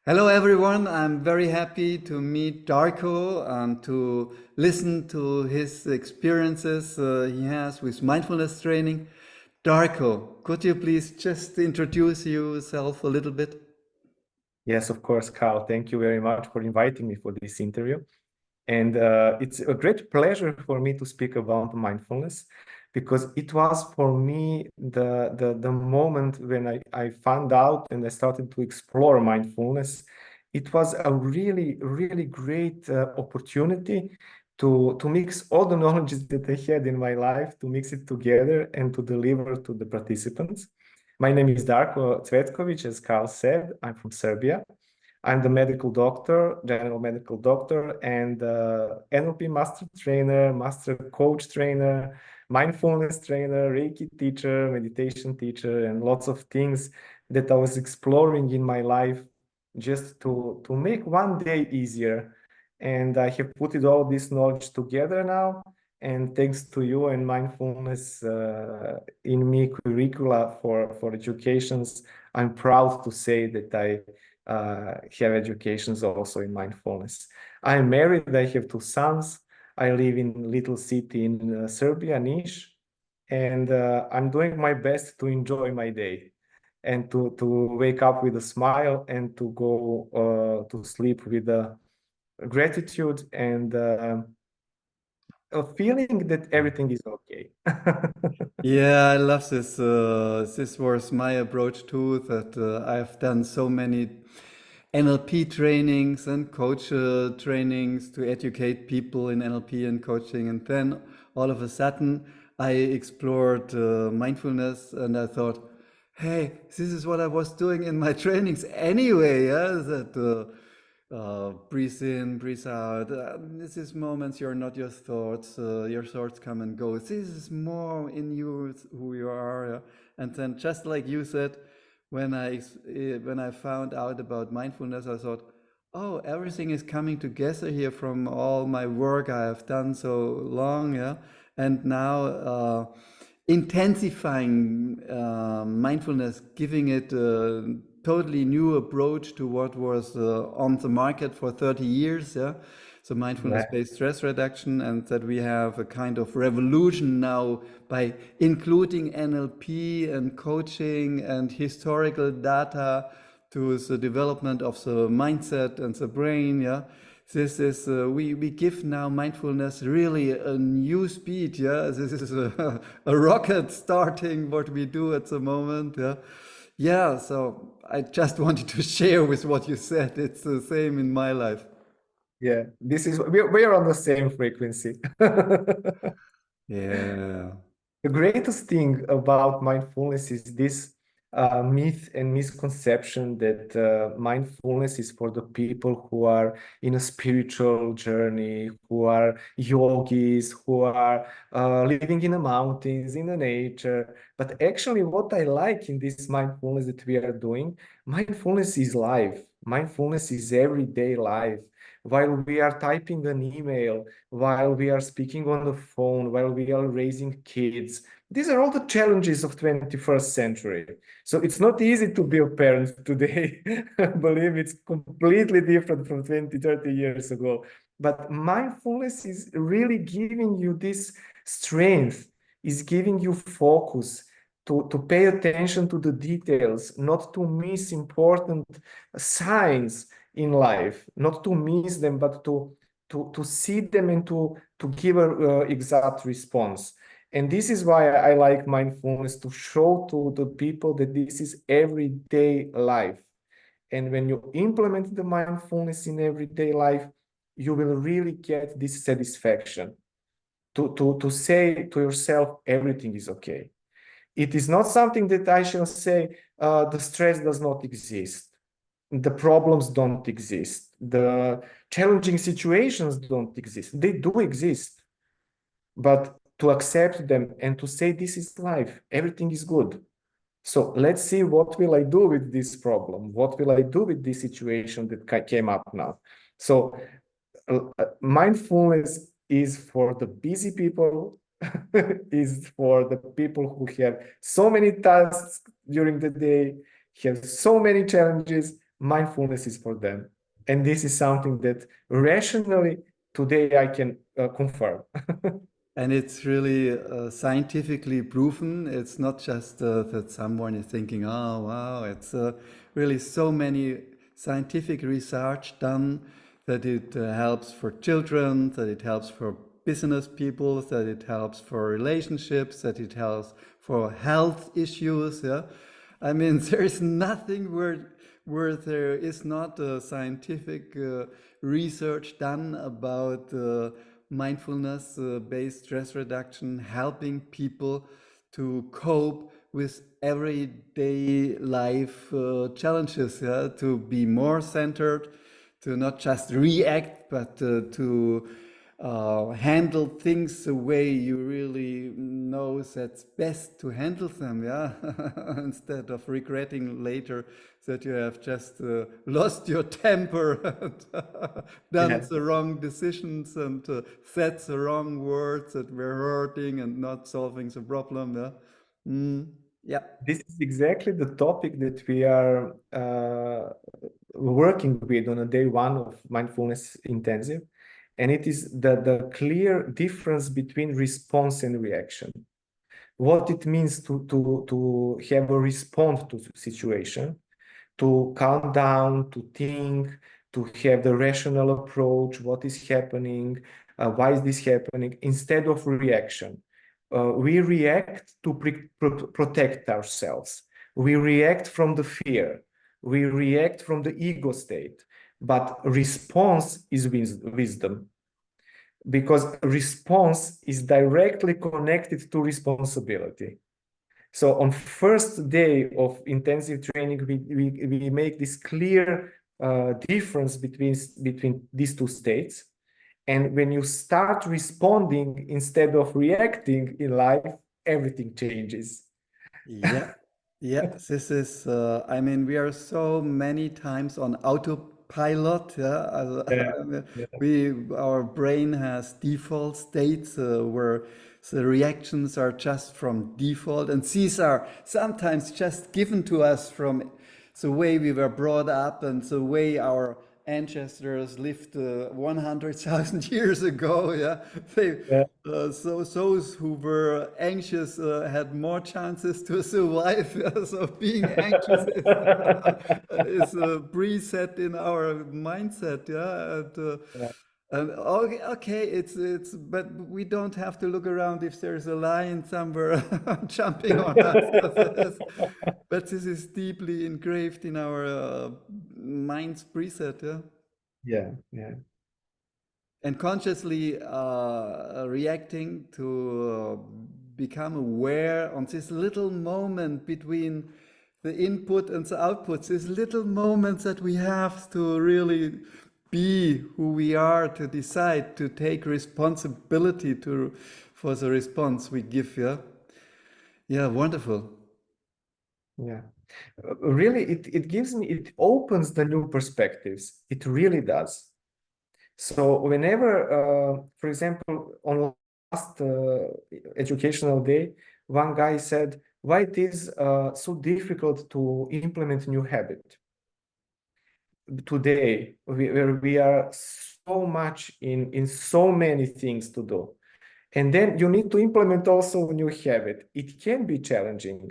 Hello, everyone. I'm very happy to meet Darko and to listen to his experiences he has with mindfulness training. Darko, could you please just introduce yourself a little bit? Yes, of course, Carl. Thank you very much for inviting me for this interview. And it's a great pleasure for me to speak about mindfulness because it was for me the moment when I found out and I started to explore mindfulness. It was a really great opportunity to mix all the knowledge that I had in my life, to mix it together and to deliver to the participants. My name is Darko Cvetković, as Carl said. I'm from Serbia. I'm the medical doctor, general medical doctor, and NLP master trainer, master coach trainer, mindfulness trainer, Reiki teacher, meditation teacher, and lots of things that I was exploring in my life just to make one day easier. And I have put it all this knowledge together now. And thanks to you and mindfulness in me curricula for educations, I'm proud to say that I have educations also in mindfulness. I'm married, I have two sons. I live in little city in Serbia, Niš, and I'm doing my best to enjoy my day and to wake up with a smile and to go to sleep with a gratitude and a feeling that everything is okay. Yeah, I love this. This was my approach too, that I've done so many NLP trainings and coach trainings to educate people in NLP and coaching. And then all of a sudden, I explored mindfulness and I thought, hey, this is what I was doing in my trainings anyway. Yeah, that breathe in, breathe out. This is moments you're not your thoughts. Your thoughts come and go. This is more in you, who you are. Yeah? And then, just like you said, when I found out about mindfulness, I thought, oh, everything is coming together here from all my work I have done so long. Yeah, and now. Intensifying mindfulness, giving it a totally new approach to what was on the market for 30 years. Yeah, so Yeah. mindfulness-based stress reduction, and that we have a kind of revolution now by including NLP and coaching and historical data to the development of the mindset and the brain. Yeah, this is we give now mindfulness really a new speed. Yeah, this is a rocket starting what we do at the moment. Yeah, yeah. So I just wanted to share with what you said. It's the same in my life. Yeah, this is we're on the same frequency. Yeah. The greatest thing about mindfulness is this myth and misconception that mindfulness is for the people who are in a spiritual journey, who are yogis, who are living in the mountains, in the nature. But actually, what I like in this mindfulness that we are doing, mindfulness is life. Mindfulness is everyday life. While we are typing an email, while we are speaking on the phone, while we are raising kids. These are all the challenges of 21st century. So it's not easy to be a parent today. Believe it's completely different from 20, 30 years ago. But mindfulness is really giving you this strength, is giving you focus to pay attention to the details, not to miss important signs in life, not to miss them, but to see them and to give a exact response. And this is why I like mindfulness, to show to the people that this is everyday life. And when you implement the mindfulness in everyday life, you will really get this satisfaction to say to yourself, everything is okay. It is not something that I shall say, the stress does not exist. The problems don't exist. The challenging situations don't exist. They do exist. But to accept them and to say, this is life, everything is good. So let's see, what will I do with this problem? What will I do with this situation that came up now? So mindfulness is for the busy people, is for the people who have so many tasks during the day, have so many challenges, mindfulness is for them. And this is something that rationally today I can confirm. And it's really scientifically proven. It's not just that someone is thinking, oh, wow, it's really so many scientific research done that it helps for children, that it helps for business people, that it helps for relationships, that it helps for health issues. Yeah. I mean, there is nothing where there is not scientific research done about mindfulness based stress reduction, helping people to cope with everyday life challenges, yeah? To be more centered, to not just react, but to handle things the way you really know that's best to handle them, yeah, instead of regretting later that you have just lost your temper and done Yeah. the wrong decisions and said the wrong words that were hurting and not solving the problem, yeah. Yeah. This is exactly the topic that we are working with on a day one of mindfulness intensive. And it is the clear difference between response and reaction. What it means to have a response to the situation, to calm down, to think, to have the rational approach, what is happening, why is this happening, instead of reaction. We react to protect ourselves. We react from the fear. We react from the ego state. But response is wisdom, because response is directly connected to responsibility. So on first day of intensive training, we make this clear difference between these two states. And when you start responding instead of reacting in life, everything changes. Yeah, yeah. This is, I mean, we are so many times on autopilot. Yeah, Yeah, I mean, yeah, our brain has default states where the reactions are just from default, and these are sometimes just given to us from the way we were brought up and the way our ancestors lived 100,000 years ago. Yeah, they, yeah. so those who were anxious had more chances to survive. Yeah? So being anxious is a preset in our mindset. Yeah, Yeah. and okay, okay, but we don't have to look around if there's a lion somewhere jumping on us. But this is deeply engraved in our mind's preset, yeah. Yeah, yeah, And consciously reacting to become aware on this little moment between the input and the output, these little moments that we have to really be who we are, to decide, to take responsibility for the response we give, yeah. Yeah, wonderful. yeah. Really, it opens the new perspectives. It really does. So whenever, for example, on last educational day, one guy said, why it is so difficult to implement new habit today, where we are so much in so many things to do. And then you need to implement also a new habit. It can be challenging.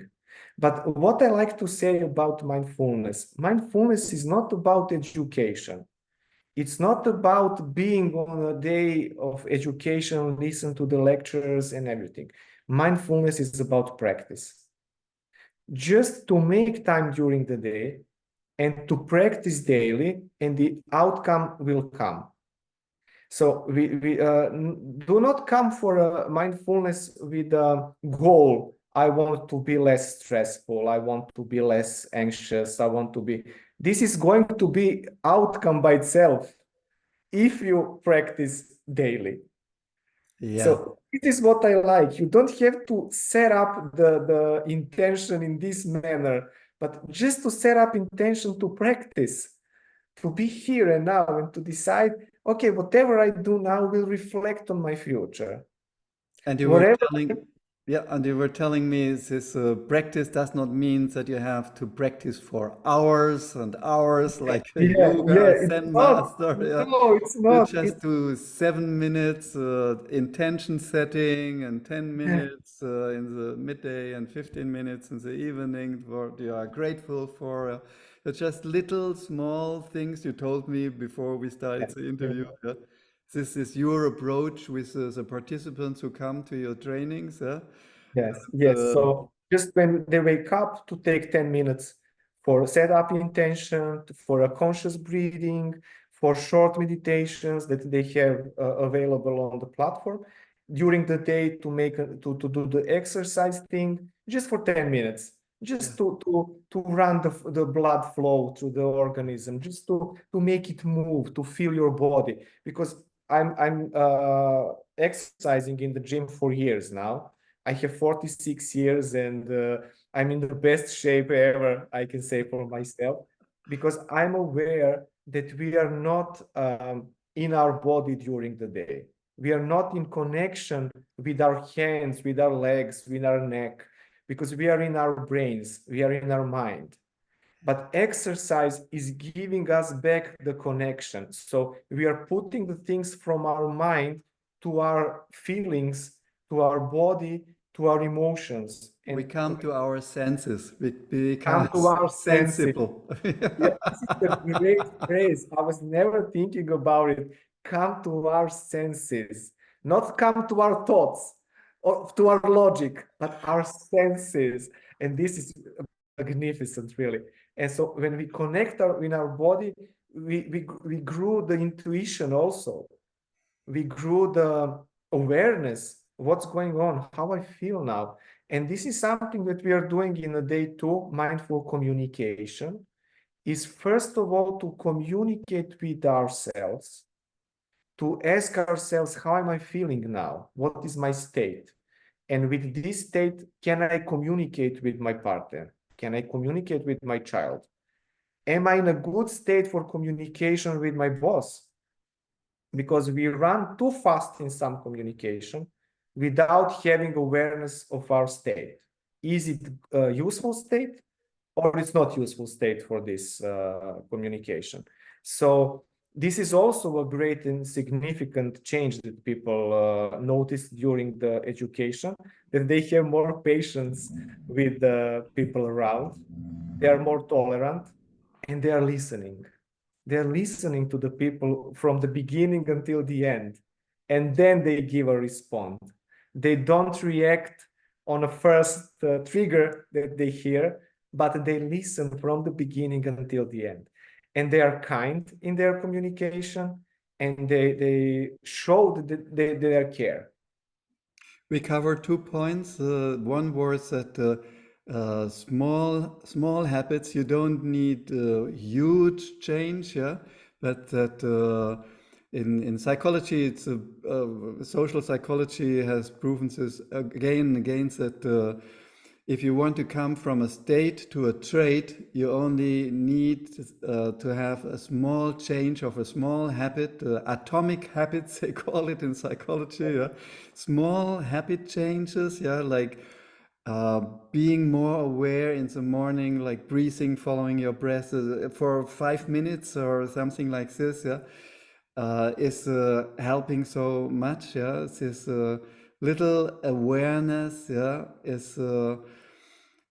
But what I like to say about mindfulness is not about education. It's not about being on a day of education, listen to the lectures and everything. Mindfulness is about practice. Just to make time during the day and to practice daily, and the outcome will come. So we do not come for a mindfulness with a goal. I want to be less stressful. I want to be less anxious. I want to be. This is going to be outcome by itself if you practice daily. Yeah. So this is what I like. You don't have to set up the intention in this manner, but just to set up intention to practice, to be here and now, and to decide, okay, whatever I do now will reflect on my future. And you were Whatever. telling, Yeah, and you were telling me this practice does not mean that you have to practice for hours and hours like a Yeah, yoga yeah, it's Zen not. master. Yeah. No, it's You not. just do 7 minutes intention setting and 10 minutes in the midday and 15 minutes in the evening, what you are grateful for. It's just little small things you told me before we started the interview. Yeah. This is your approach with the participants who come to your trainings. Yeah. Yes, yes. Um, So just when they wake up, to take 10 minutes for set up intention, for a conscious breathing, for short meditations that they have available on the platform. During the day to to do the exercise thing, just for 10 minutes, yeah. just to run the blood flow through the organism, just to make it move, to feel your body. Because I'm exercising in the gym for years now. I have 46 years and I'm in the best shape ever, I can say for myself, because I'm aware that we are not in our body during the day. We are not in connection with our hands, with our legs, with our neck, because we are in our brains, we are in our mind. But exercise is giving us back the connection. So we are putting the things from our mind to our feelings, to our body, to our emotions, We and come to our senses. We become come to our senses. sensible. Yeah, this is a great phrase. I was never thinking about it. Come to our senses, not come to our thoughts or to our logic, but our senses. And this is magnificent, really. And so when we connect in our body, we grew the intuition also. We grew the awareness, what's going on, how I feel now. And this is something that we are doing in a day two, mindful communication, is first of all to communicate with ourselves, to ask ourselves, how am I feeling now? What is my state? And with this state, can I communicate with my partner? Can I communicate with my child? Am I in a good state for communication with my boss? Because we run too fast in some communication without having awareness of our state. Is it a useful state or it's not useful state for this communication? So this is also a great and significant change that people notice during the education, that they have more patience with the people around, they are more tolerant, and they are listening. They're listening to the people from the beginning until the end, and then they give a response. They don't react on a first trigger that they hear, but they listen from the beginning until the end. And they are kind in their communication, and they show that they care. We covered 2 points. One was that small habits. You don't need huge change, yeah. But that in psychology, it's social psychology has proven this again and again that if you want to come from a state to a trait, you only need to have a small change of a small habit, atomic habits, they call it in psychology. Yeah? Small habit changes, yeah, like uh, being more aware in the morning, like breathing, following your breath for 5 minutes or something like this, yeah, is helping so much. Yeah, this little awareness, yeah, is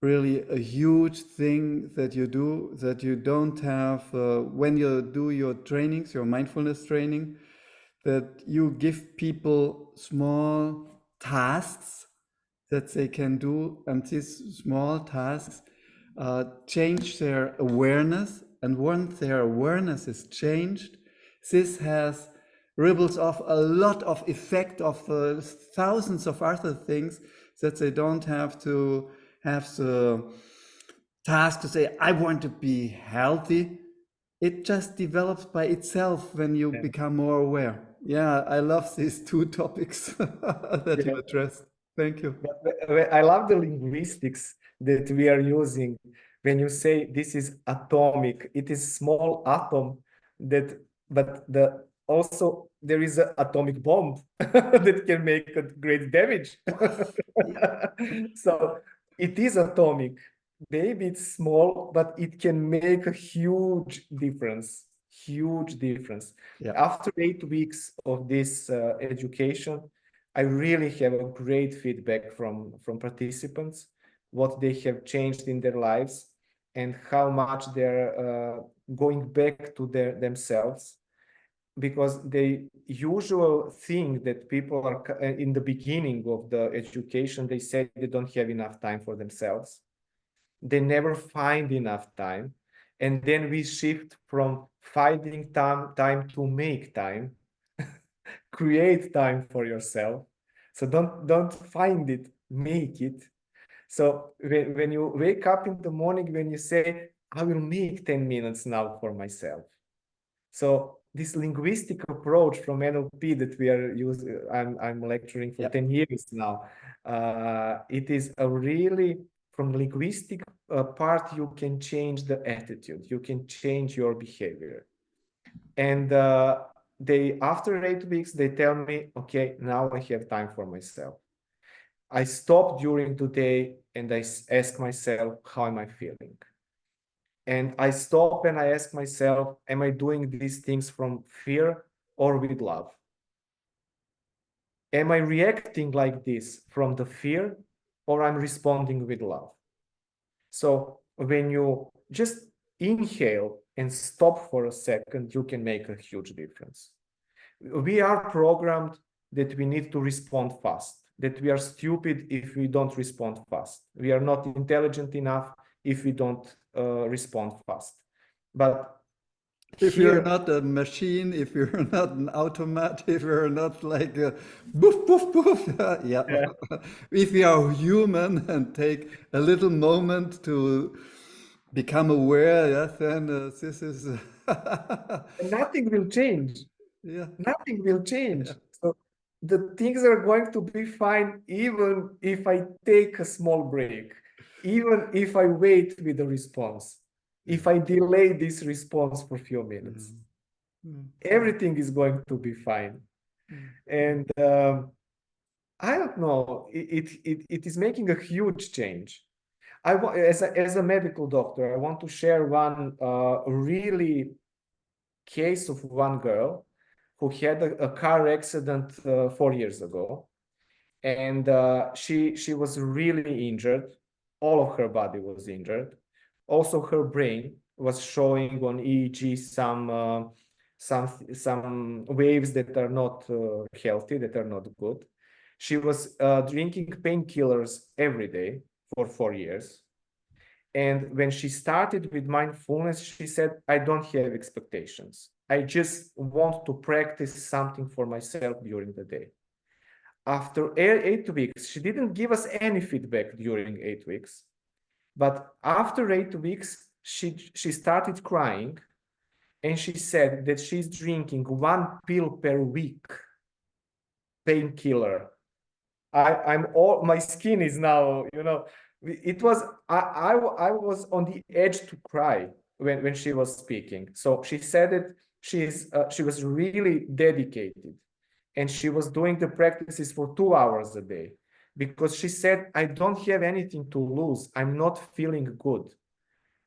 really a huge thing that you do that you don't have when you do your trainings, your mindfulness training, that you give people small tasks that they can do, and these small tasks change their awareness. And once their awareness is changed, this has ripples off a lot of effect of thousands of other things that they don't have to have the task to say, I want to be healthy. It just develops by itself when you Yeah. become more aware. Yeah, I love these two topics that you Yeah. addressed. Thank you. I love the linguistics that we are using when you say this is atomic. It is small atom that, but the also there is an atomic bomb that can make a great damage. So it is atomic. Maybe it's small, but it can make a huge difference. Huge difference. Yeah. After 8 weeks of this education, I really have a great feedback from participants, what they have changed in their lives, and how much they're going back to themselves. Because the usual thing that people are in the beginning of the education, they say they don't have enough time for themselves. They never find enough time. And then we shift from finding time to make time. Create time for yourself. So don't find it, make it. So when you wake up in the morning, when you say, I will make 10 minutes now for myself. So this linguistic approach from NLP that we are using, I'm lecturing for 10 years now. It is a really, from linguistic part, you can change the attitude, you can change your behavior. And after 8 weeks, they tell me, okay, now I have time for myself. I stop during the day and I ask myself, how am I feeling? And I stop and I ask myself, am I doing these things from fear or with love? Am I reacting like this from the fear or I'm responding with love? So when you just inhale and stop for a second, you can make a huge difference. We are programmed that we need to respond fast, that we are stupid if we don't respond fast. We are not intelligent enough if we don't respond fast. But if you're not a machine, if you're not an automat, if you're not like a boof, boof, boof, yeah. If you are human and take a little moment to become aware, yes, then this is nothing will change. yeah. Nothing will change. Yeah. So the things are going to be fine even if I take a small break, even if I wait with the response, if I delay this response for a few minutes. Everything is going to be fine. And I don't know, it is making a huge change. As a medical doctor, I want to share one really case of one girl who had a car accident 4 years ago, and she was really injured. All of her body was injured. Also, her brain was showing on EEG some waves that are not healthy, that are not good. She was drinking painkillers every day for 4 years. And when she started with mindfulness, she said, I don't have expectations. I just want to practice something for myself during the day. After 8 weeks, she didn't give us any feedback during 8 weeks. But after 8 weeks, she started crying. And she said that she's drinking 1 pill per week, painkiller. My skin is now, it was, I was on the edge to cry when she was speaking. So she said that she was really dedicated and she was doing the practices for 2 hours a day because she said, I don't have anything to lose. I'm not feeling good.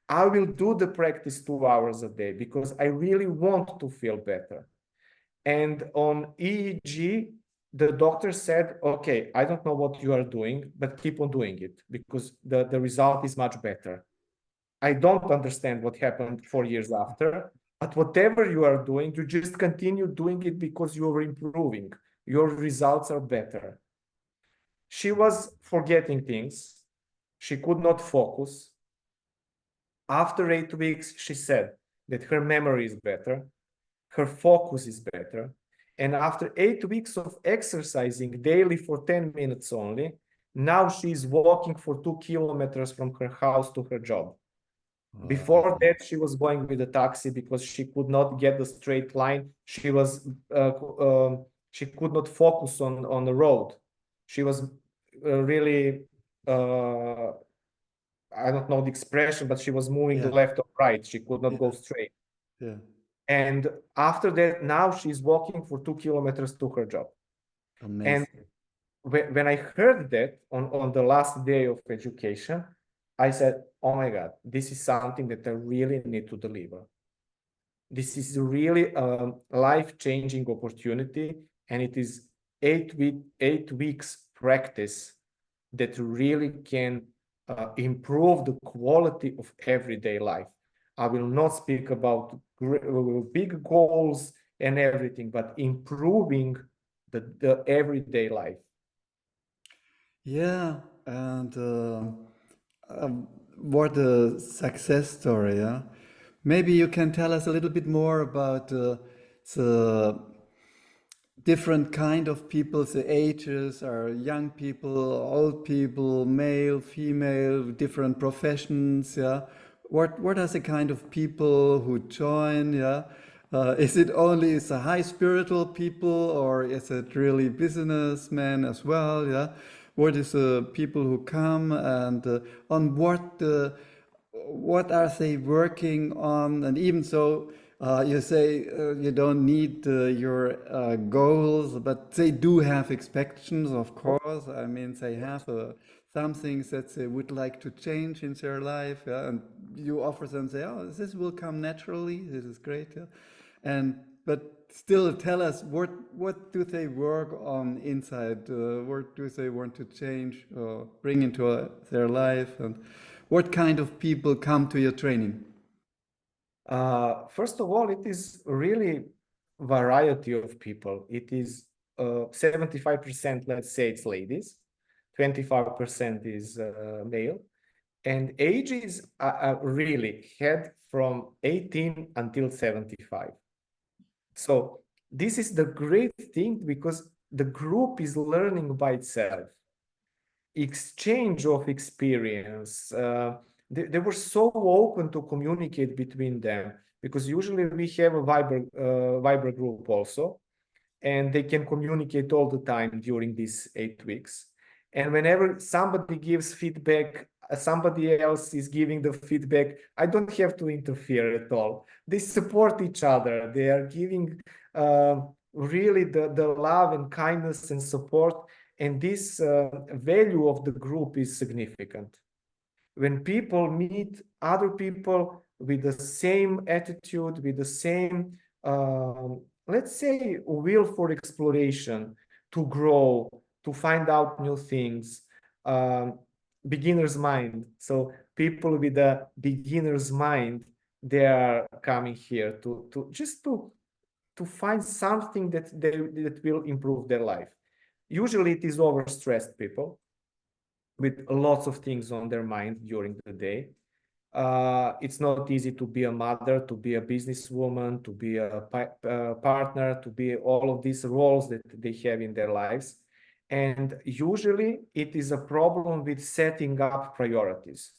I will do the practice 2 hours a day because I really want to feel better. And on EEG, the doctor said, okay, I don't know what you are doing, but keep on doing it because the result is much better. I don't understand what happened 4 years after, but whatever you are doing, you just continue doing it because you are improving. Your results are better. She was forgetting things. She could not focus. After 8 weeks, she said that her memory is better, her focus is better. And after 8 weeks of exercising daily for 10 minutes only, now she's walking for 2 kilometers from her house to her job. Wow. Before that, she was going with a taxi because she could not get the straight line. She could not focus on the road. She was really, I don't know the expression, but she was moving Yeah. left or right. She could not go straight. Yeah. And after that, now she's walking for 2 kilometers to her job. And Amazing. when I heard that on the last day of education, I said, oh my God, this is something that I really need to deliver. This is really a life-changing opportunity, and it is 8 weeks practice that really can improve the quality of everyday life. I will not speak about big goals and everything, but improving the everyday life. Yeah, and what a success story, yeah. Maybe you can tell us a little bit more about the different kind of people, the ages are young people, old people, male, female, different professions, yeah. What are the kind of people who join, yeah? Is it only the high spiritual people or is it really businessmen as well, yeah? What is the people who come and on what are they working on? And even so, you say you don't need your goals, but they do have expectations, of course. I mean, they have some things that they would like to change in their life, yeah? And you offer them, say, "Oh, this will come naturally. This is great." Yeah? And but still, tell us what do they work on inside? What do they want to change or bring into their life? And what kind of people come to your training? First of all, it is really variety of people. It is 75%, let's say it's ladies, 25% is male, and ages are really had from 18 until 75. So this is the great thing because the group is learning by itself. Exchange of experience. They were so open to communicate between them because usually we have a Viber group also, and they can communicate all the time during these 8 weeks. And whenever somebody gives feedback, somebody else is giving the feedback. I don't have to interfere at all. They support each other. They are giving really the love and kindness and support. And this value of the group is significant. When people meet other people with the same attitude, with the same, let's say, will for exploration, to grow, to find out new things, um, beginner's mind. So people with a beginner's mind, they are coming here to just to find something that will improve their life. Usually it is overstressed people with lots of things on their mind during the day. It's not easy to be a mother, to be a businesswoman, to be a partner, to be all of these roles that they have in their lives. And usually it is a problem with setting up priorities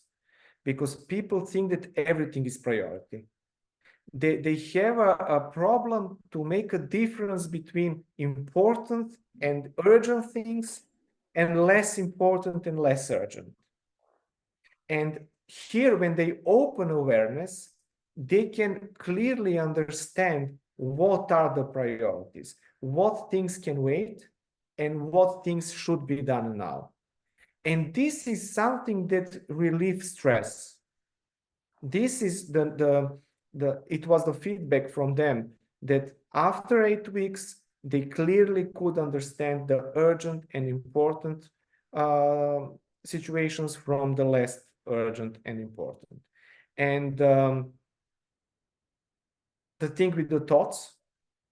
because people think that everything is priority. They have a problem to make a difference between important and urgent things and less important and less urgent. And here, when they open awareness, they can clearly understand what are the priorities, what things can wait, and what things should be done now. And this is something that relieves stress. This is it was the feedback from them that after 8 weeks, they clearly could understand the urgent and important uh, situations from the less urgent and important. And the thing with the thoughts,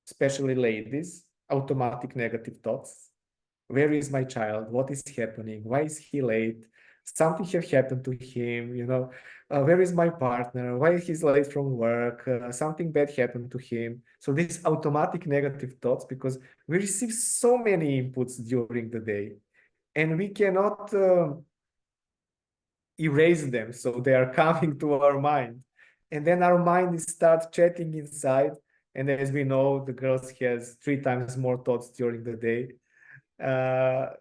especially ladies, automatic negative thoughts. Where is my child? What is happening? Why is he late? Something have happened to him, where is my partner? Why he's late from work? Something bad happened to him. So these automatic negative thoughts, because we receive so many inputs during the day and we cannot erase them. So they are coming to our mind. And then our mind starts chatting inside. And as we know, the girls has 3 times more thoughts during the day.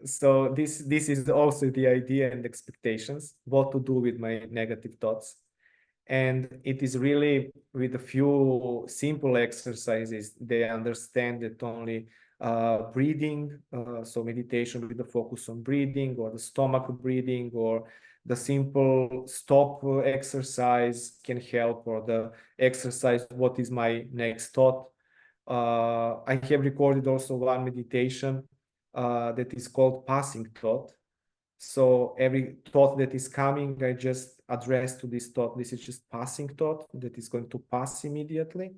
So this is also the idea and expectations, what to do with my negative thoughts. And it is really with a few simple exercises, they understand that only breathing, so meditation with the focus on breathing, or the stomach breathing, or the simple stop exercise can help, or the exercise, what is my next thought. I have recorded also one meditation that is called passing thought. So every thought that is coming, I just address to this thought. This is just passing thought that is going to pass immediately.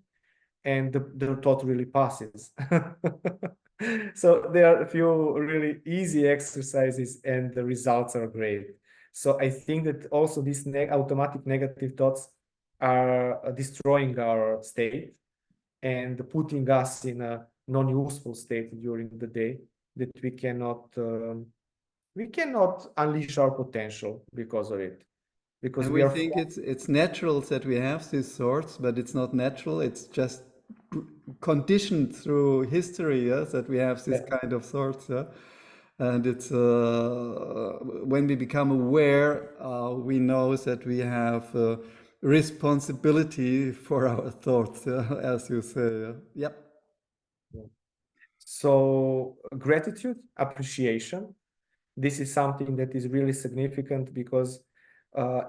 And the thought really passes. So there are a few really easy exercises and the results are great. So I think that also these automatic negative thoughts are destroying our state and putting us in a non-useful state during the day, that we cannot unleash our potential because of it, because And we we are think it's natural that we have these thoughts, but it's not natural. It's just conditioned through history, yes, that we have this kind of thoughts. Yeah? And it's when we become aware, we know that we have responsibility for our thoughts, yeah, as you say. Yeah? Yep. so gratitude, appreciation. This is something that is really significant because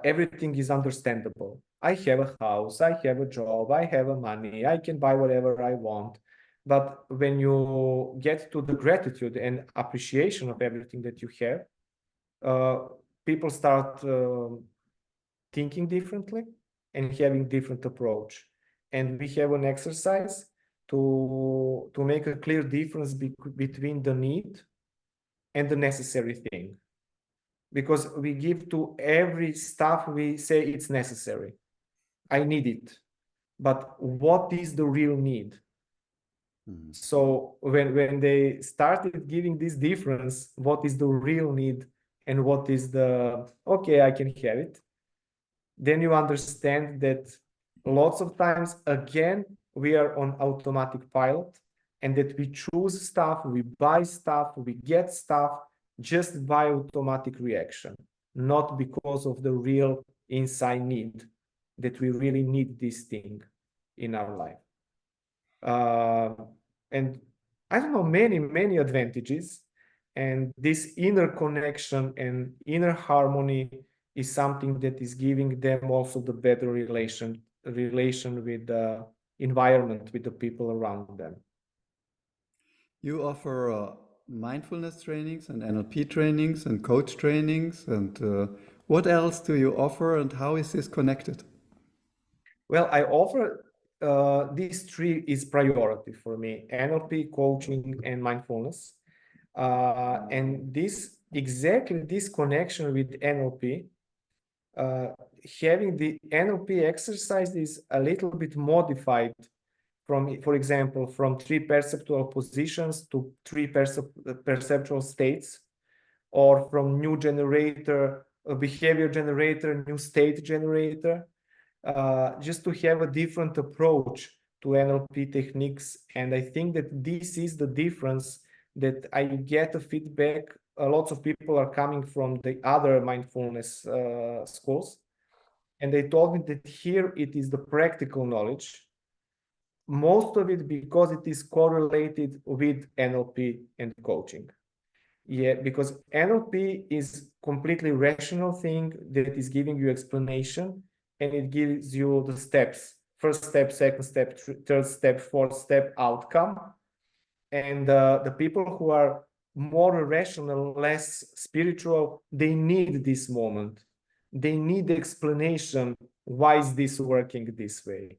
everything is understandable. I have a house, I have a job, I have a money, I can buy whatever I want. But when you get to the gratitude and appreciation of everything that you have, people start thinking differently and having different approach. And we have an exercise to make a clear difference between the need and the necessary thing, because we give to every stuff, we say it's necessary, I need it, but what is the real need? So when they started giving this difference, what is the real need and what is the okay, I can have it, then you understand that lots of times again we are on automatic pilot, and that we choose stuff, we buy stuff, we get stuff just by automatic reaction, not because of the real inside need, that we really need this thing in our life. And I don't know, many advantages. And this inner connection and inner harmony is something that is giving them also the better relation with the environment, with the people around them. You offer mindfulness trainings and NLP trainings and coach trainings. And what else do you offer and how is this connected? Well, I offer these three is priority for me: NLP, coaching, and mindfulness. And exactly this connection with NLP, having the NLP exercise is a little bit modified from, for example, from 3 perceptual positions to 3 perceptual states, or from new generator, a behavior generator, new state generator, just to have a different approach to NLP techniques. And I think that this is the difference, that I get a feedback. Lots of people are coming from the other mindfulness schools, and they told me that here it is the practical knowledge, most of it because it is correlated with NLP and coaching. Yeah, because NLP is completely rational thing that is giving you explanation, and it gives you the steps: first step, second step, third step, fourth step, outcome. And the people who are more rational, less spiritual, they need this moment. They need the explanation. Why is this working this way?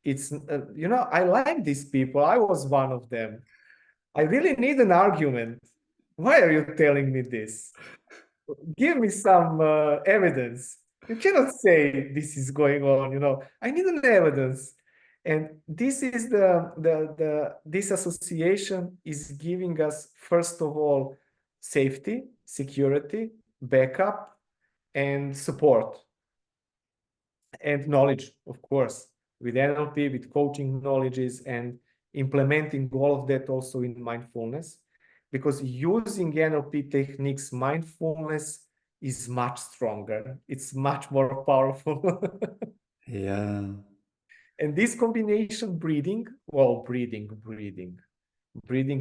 It's, I like these people. I was one of them. I really need an argument. Why are you telling me this? Give me some evidence. You cannot say this is going on. I need an evidence. And this is this association is giving us, first of all, safety, security, backup, and support, and knowledge, of course, with NLP, with coaching knowledges, and implementing all of that also in mindfulness. Because using NLP techniques, mindfulness is much stronger. It's much more powerful. Yeah. And this combination breathing, well, breathing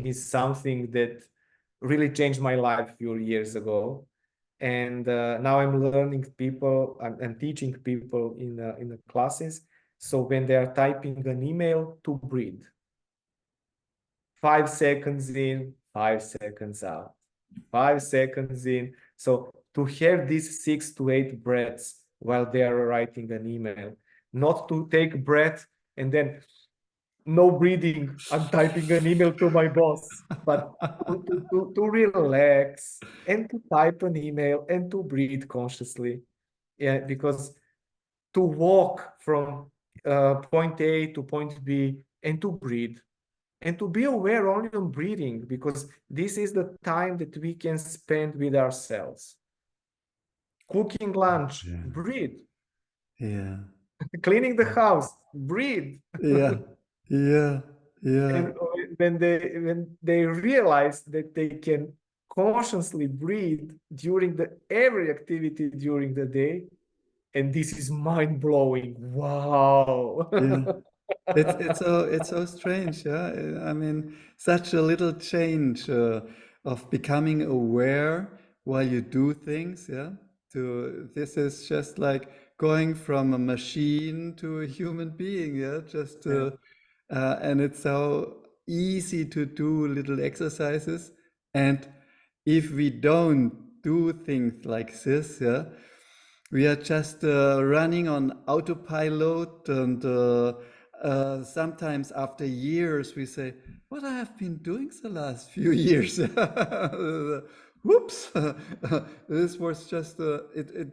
is something that really changed my life a few years ago. And now I'm learning people, I'm teaching people in the classes. So when they are typing an email, to breathe. 5 seconds in, 5 seconds out. 5 seconds in. So to have these 6 to 8 breaths while they are writing an email, not to take breath and then no breathing. I'm typing an email to my boss, but to relax and to type an email and to breathe consciously. Yeah, because to walk from point A to point B and to breathe and to be aware only on breathing, because this is the time that we can spend with ourselves. Cooking lunch, Yeah. breathe. Yeah. Cleaning the house, breathe. Yeah. Yeah. Yeah. And when they realize that they can consciously breathe during the every activity during the day, and this is mind blowing. Wow. Yeah. It's so strange, yeah. I mean, such a little change of becoming aware while you do things, yeah. To this is just like going from a machine to a human being, yeah. Just Yeah, and it's so easy to do little exercises, and if we don't do things like this, yeah, we are just running on autopilot, and sometimes after years we say, "What I have been doing the last few years?" Whoops! This was just it.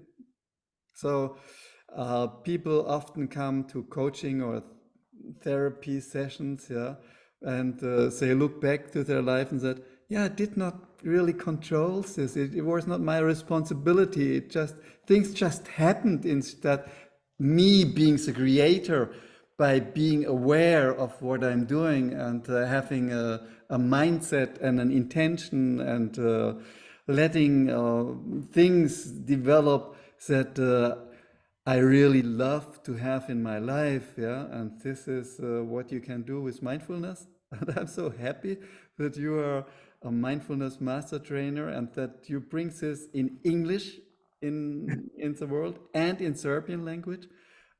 So people often come to coaching or therapy sessions, yeah, and they look back to their life and said, "Yeah, I did not really control this. It was not my responsibility. It just things just happened instead. Me being the creator by being aware of what I'm doing and having a mindset and an intention and letting things develop that I really love to have in my life, yeah, and this is what you can do with mindfulness. And I'm so happy that you are a mindfulness master trainer and that you bring this in English in the world and in Serbian language,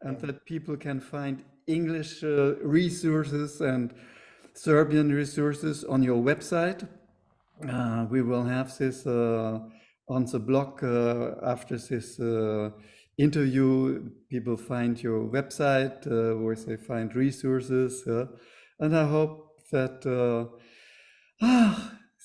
and yeah, that people can find English resources and Serbian resources on your website. We will have this on the blog after this interview. People find your website where they find resources, and I hope that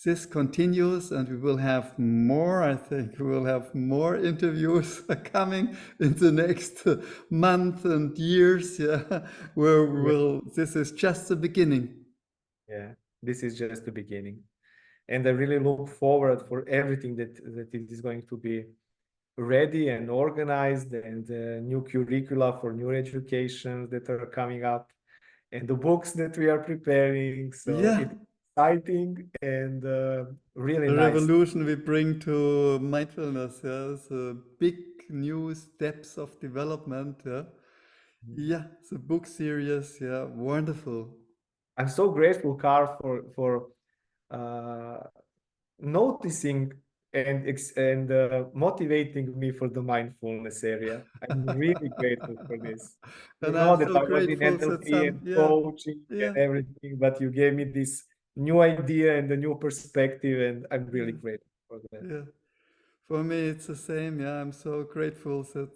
this continues, and we will have more. I think we will have more interviews coming in the next month and years. Yeah, where we yeah, will. This is just the beginning. yeah. This is just the beginning. And I really look forward for everything that it is going to be ready and organized, and new curricula for new education that are coming up, and the books that we are preparing. So Yeah. it's exciting and really The nice. revolution we bring to mindfulness, yeah, the big new steps of development, yeah. Yeah, the book series, yeah, wonderful. I'm so grateful, Carl, for uh, noticing and motivating me for the mindfulness area. I'm really grateful for this. You And know I'm that so I was in grateful that NLP and yeah, coaching and yeah, everything, but you gave me this new idea and a new perspective, and I'm really yeah, grateful for that. yeah. For me, it's the same. Yeah, I'm so grateful that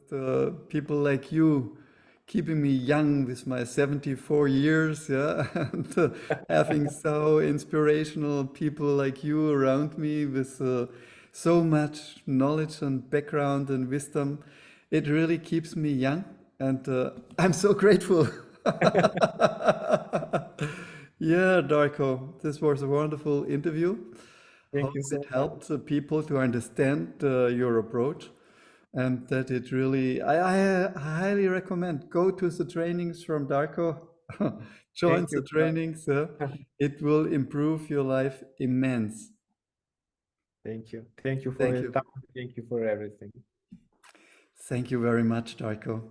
people like you keeping me young with my 74 years. Yeah, and having so inspirational people like you around me with so much knowledge and background and wisdom. It really keeps me young, and I'm so grateful. Yeah, Darko, this was a wonderful interview. Thank Hope you it so much. helped the people to understand your approach, and that it really, I highly recommend go to the trainings from Darko, join Thank the you, trainings. Carl. It will improve your life immense. Thank you. Thank you for Thank your you. time. Thank you for everything. Thank you very much, Darko.